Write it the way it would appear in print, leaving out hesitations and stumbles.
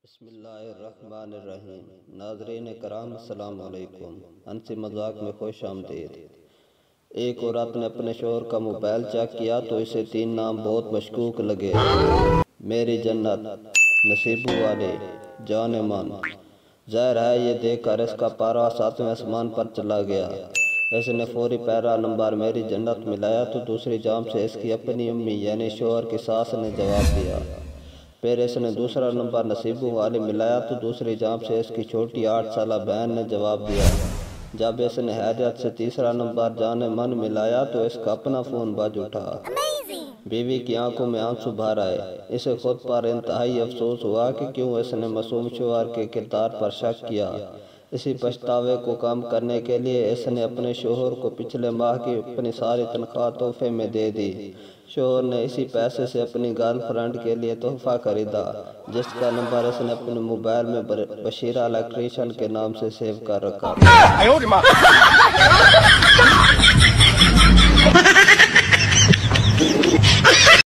بسم اللہ الرحمن الرحیم۔ ناظرین کرام السلام علیکم۔ ہنسی مذاق میں خوش آمدید۔ ایک عورت نے اپنے شوہر کا موبائل چیک کیا تو اسے 3 نام بہت مشکوک لگے: میری جنت، نصیبو والے، جان من۔ ظاہر ہے یہ دیکھ کر اس کا پارا 7ویں آسمان پر چلا گیا۔ اس نے فوری پہلا نمبر میری جنت ملایا تو دوسری جانب سے اس کی اپنی امی یعنی شوہر کی ساس نے جواب دیا۔ پھر اس نے دوسرا نمبر نصیبو والے ملایا تو دوسری جانب سے اس کی چھوٹی 8 سالہ بہن نے جواب دیا۔ جب اس نے حیرت سے تیسرا نمبر جان من ملایا تو اس کا اپنا فون بج اٹھا۔ بیوی کی آنکھوں میں آنسو بھر آئے۔ اسے خود پر انتہائی افسوس ہوا کہ کیوں اس نے معصوم شوہر کے کردار پر شک کیا۔ اسی پچھتاوے کو کم کرنے کے لیے اس نے اپنے شوہر کو پچھلے ماہ کی اپنی ساری تنخواہ تحفے میں دے دی۔ شوہر نے اسی پیسے سے اپنی گرل فرینڈ کے لیے تحفہ خریدا جس کا نمبر اس نے اپنے موبائل میں بشیرہ الیکٹریشین کے نام سے سیو کر رکھا تھا۔